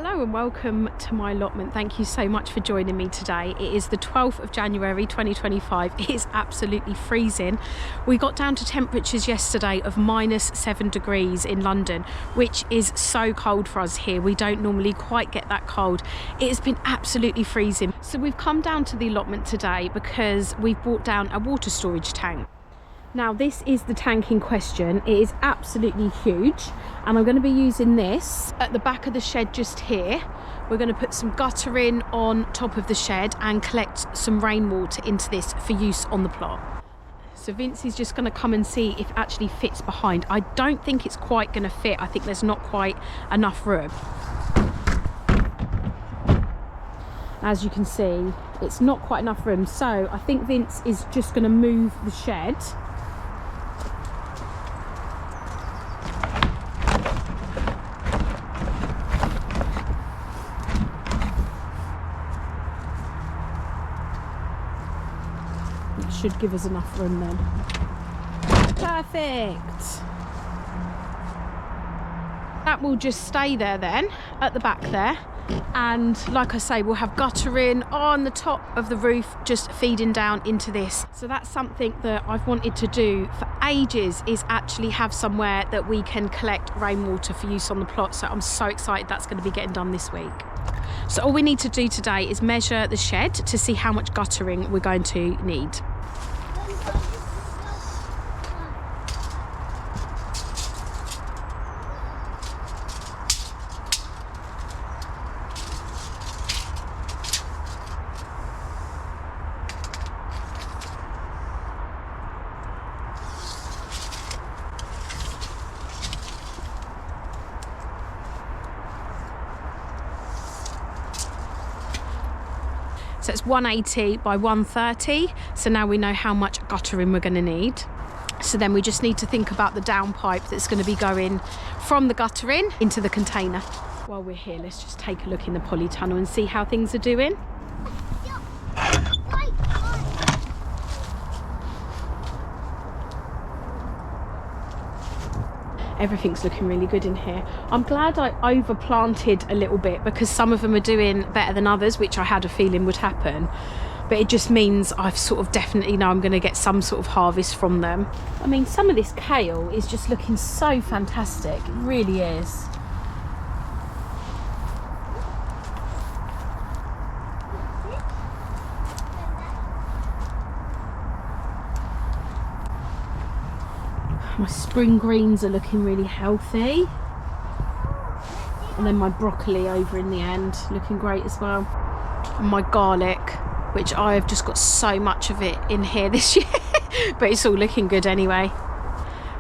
Hello and welcome to my allotment. Thank you so much for joining me today. It is the 12th of January 2025. It is absolutely freezing. We got down to temperatures yesterday of -7 degrees in London, which is so cold for us here. We don't normally quite get that cold. It has been absolutely freezing. So we've come down to the allotment today because we've brought down a water storage tank. Now this is the tank in question. It is absolutely huge and I'm going to be using this at the back of the shed just here. We're going to put some guttering on top of the shed and collect some rainwater into this for use on the plot. So Vince is just going to come and see if it actually fits behind. I don't think it's quite going to fit. I think there's not quite enough room. As you can see, it's not quite enough room. So I think Vince is just going to move the shed. Should give us enough room then. Perfect. That will just stay there then at the back there, and like I say, we'll have guttering on the top of the roof just feeding down into this. So that's something that I've wanted to do for ages, is actually have somewhere that we can collect rainwater for use on the plot. So I'm so excited that's going to be getting done this week. So all we need to do today is measure the shed to see how much guttering we're going to need. So it's 180 by 130. So now we know how much guttering we're going to need. So then we just need to think about the downpipe that's going to be going from the guttering into the container. While we're here, let's just take a look in the polytunnel and see how things are doing. Everything's looking really good in here. I'm glad I overplanted a little bit because some of them are doing better than others, which I had a feeling would happen. But it just means I've sort of definitely know I'm going to get some sort of harvest from them. I mean, some of this kale is just looking so fantastic. It really is. My spring greens are looking really healthy. And then my broccoli over in the end, looking great as well. And my garlic, which I have just got so much of it in here this year, but it's all looking good anyway.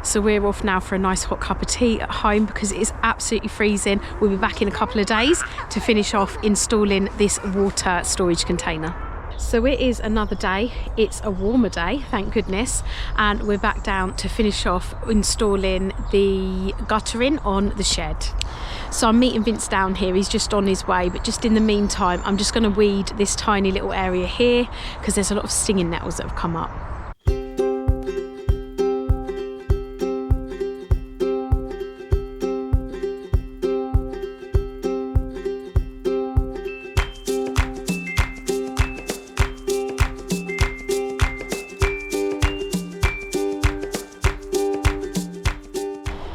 So we're off now for a nice hot cup of tea at home because it is absolutely freezing. We'll be back in a couple of days to finish off installing this water storage container. So it is another day. It's a warmer day, thank goodness, and we're back down to finish off installing the guttering on the shed. So I'm meeting Vince down here. He's just on his way, but just in the meantime I'm just going to weed this tiny little area here because there's a lot of stinging nettles that have come up.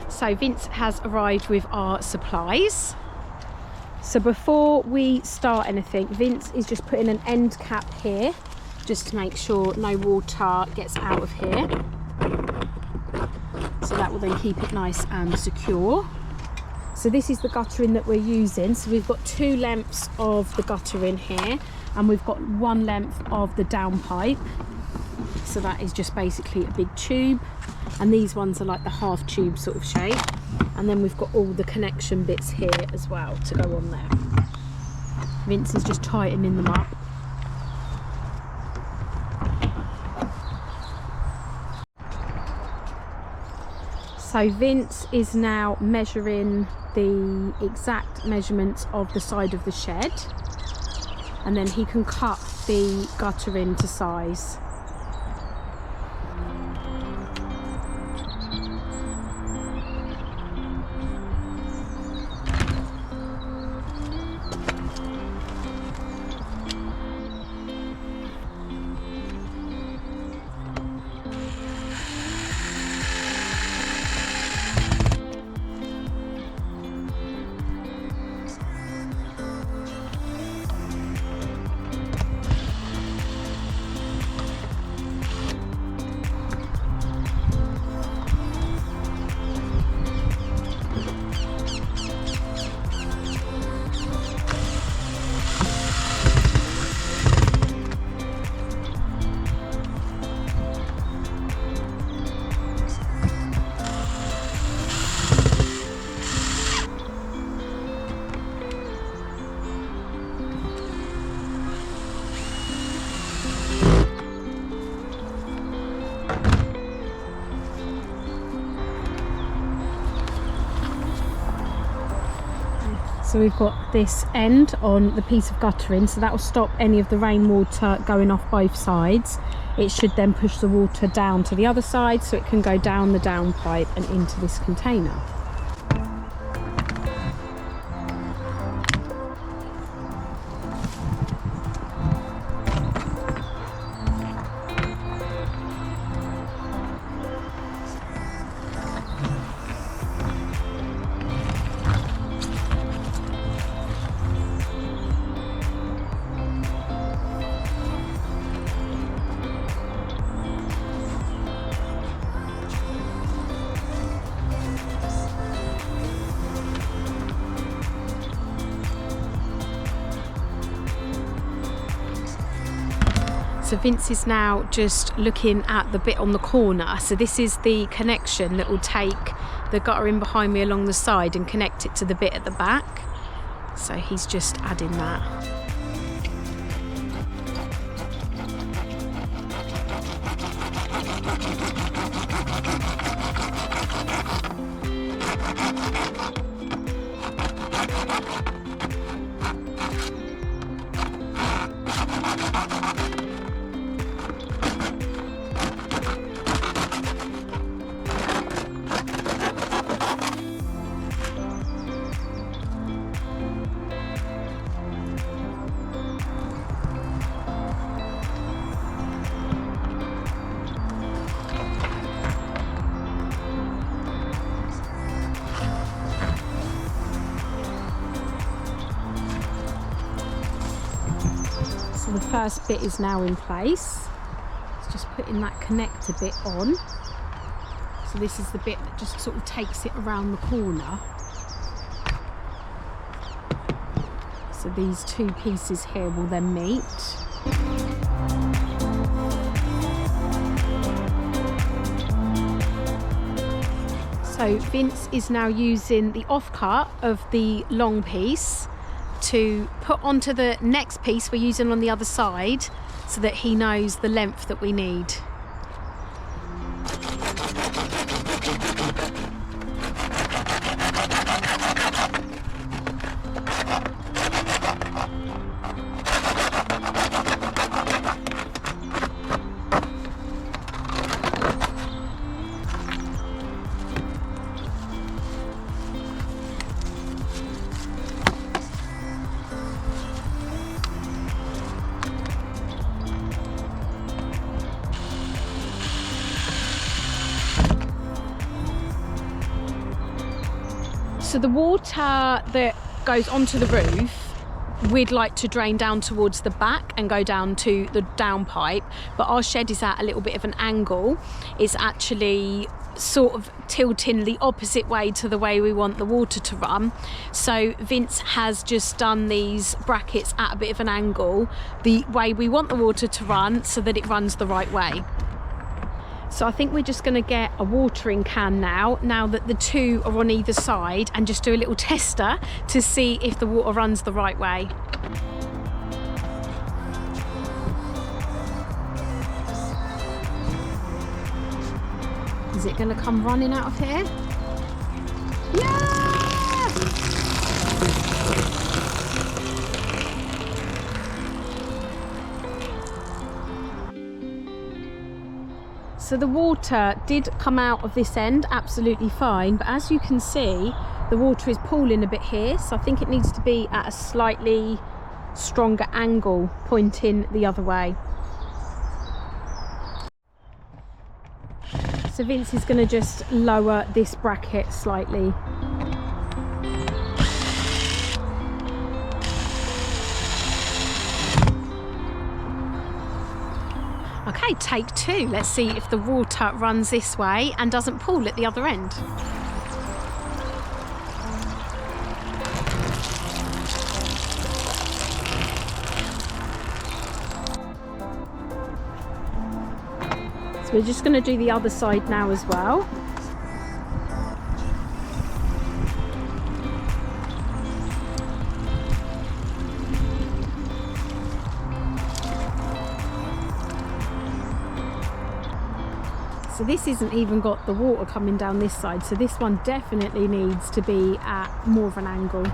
So Vince has arrived with our supplies. So before we start anything, Vince is just putting an end cap here just to make sure no water gets out of here. So that will then keep it nice and secure. So this is the guttering that we're using. So we've got 2 lengths of the guttering here and we've got 1 length of the downpipe. So that is just basically a big tube, and these ones are like the half tube sort of shape, and then we've got all the connection bits here as well to go on there. Vince is just tightening them up. So Vince is now measuring the exact measurements of the side of the shed, and then he can cut the guttering to size. So we've got this end on the piece of guttering, so that will stop any of the rainwater going off both sides. It should then push the water down to the other side so it can go down the downpipe and into this container. So Vince is now just looking at the bit on the corner. So this is the connection that will take the guttering behind me along the side and connect it to the bit at the back. So he's just adding that. So the first bit is now in place. It's just putting that connector bit on. So this is the bit that just sort of takes it around the corner. So these two pieces here will then meet. So Vince is now using the offcut of the long piece to put onto the next piece we're using on the other side so that he knows the length that we need. So the water that goes onto the roof, we'd like to drain down towards the back and go down to the downpipe, but our shed is at a little bit of an angle. It's actually sort of tilting the opposite way to the way we want the water to run. So Vince has just done these brackets at a bit of an angle, the way we want the water to run so that it runs the right way. So I think we're just going to get a watering can now that the two are on either side, and just do a little tester to see if the water runs the right way. Is it going to come running out of here? Yeah! So the water did come out of this end absolutely fine, but as you can see, the water is pooling a bit here, so I think it needs to be at a slightly stronger angle pointing the other way. So Vince is going to just lower this bracket slightly. Okay, take two. Let's see if the water runs this way and doesn't pool at the other end. So we're just going to do the other side now as well. So this isn't even got the water coming down this side, so this one definitely needs to be at more of an angle.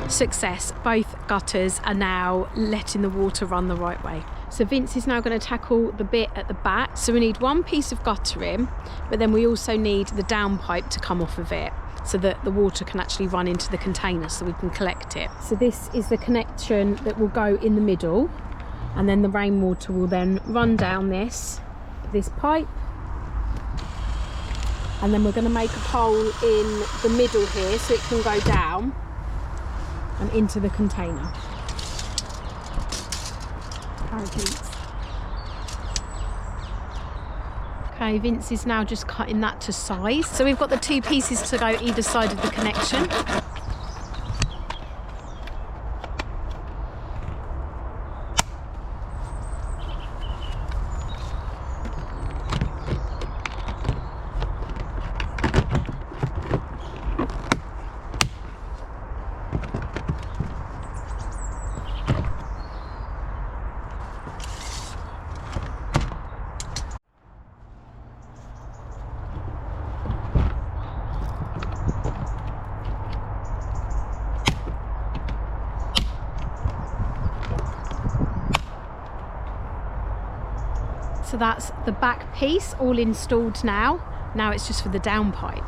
Success, both gutters are now letting the water run the right way. So Vince is now going to tackle the bit at the back. So we need one piece of guttering, but then we also need the downpipe to come off of it so that the water can actually run into the container so we can collect it. So this is the connection that will go in the middle, and then the rainwater will then run down this pipe, and then we're going to make a hole in the middle here so it can go down and into the container. Okay, Vince is now just cutting that to size. So we've got the two pieces to go either side of the connection. So that's the back piece all installed now. Now it's just for the downpipe.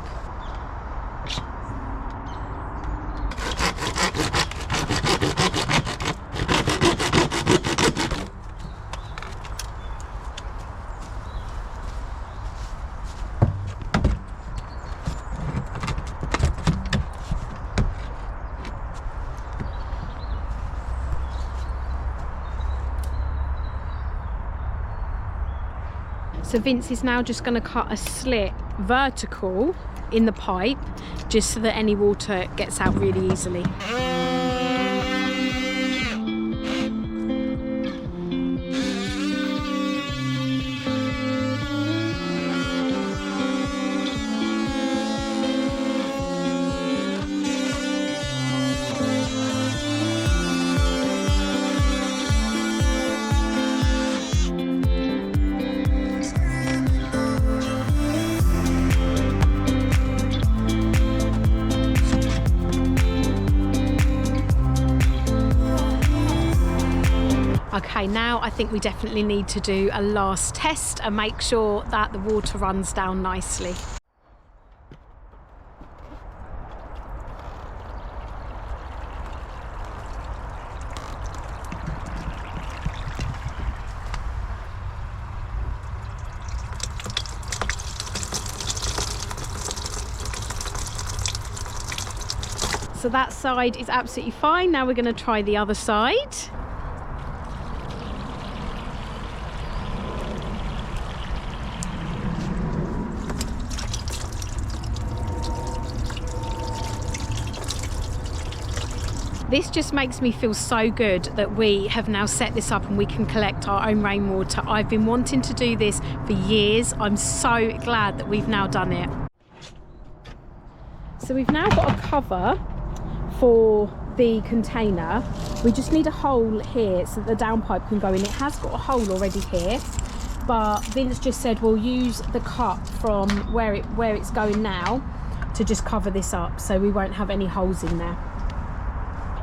So Vince is now just going to cut a slit vertical in the pipe just so that any water gets out really easily. Okay, now I think we definitely need to do a last test and make sure that the water runs down nicely. So that side is absolutely fine. Now we're going to try the other side. This just makes me feel so good that we have now set this up and we can collect our own rainwater. I've been wanting to do this for years. I'm so glad that we've now done it. So we've now got a cover for the container. We just need a hole here so that the downpipe can go in. It has got a hole already here, but Vince just said we'll use the cut from where it's going now to just cover this up so we won't have any holes in there.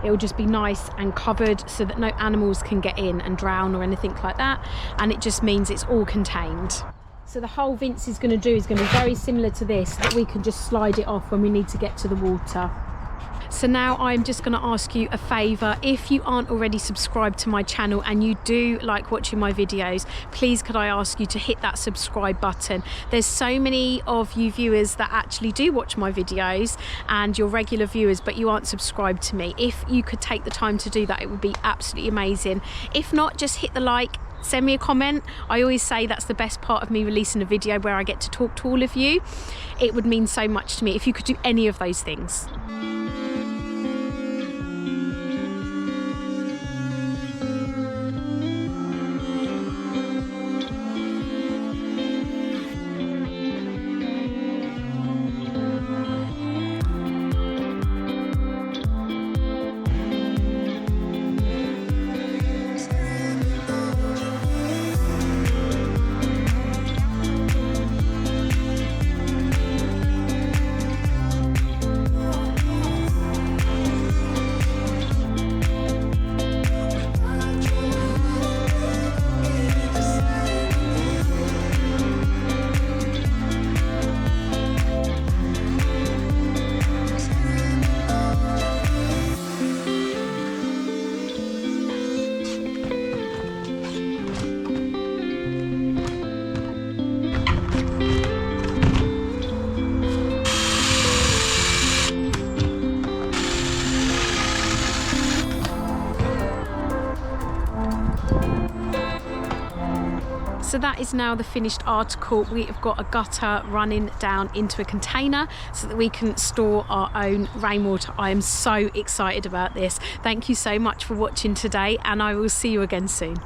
It will just be nice and covered so that no animals can get in and drown or anything like that, and it just means it's all contained. So the hole Vince is going to do is going to be very similar to this, that we can just slide it off when we need to get to the water. So now I'm just going to ask you a favour. If you aren't already subscribed to my channel and you do like watching my videos, please could I ask you to hit that subscribe button. There's so many of you viewers that actually do watch my videos and you're regular viewers, but you aren't subscribed to me. If you could take the time to do that, it would be absolutely amazing. If not, just hit the like, send me a comment. I always say that's the best part of me releasing a video, where I get to talk to all of you. It would mean so much to me if you could do any of those things. So that is now the finished article. We have got a gutter running down into a container so that we can store our own rainwater. I am so excited about this. Thank you so much for watching today, and I will see you again soon.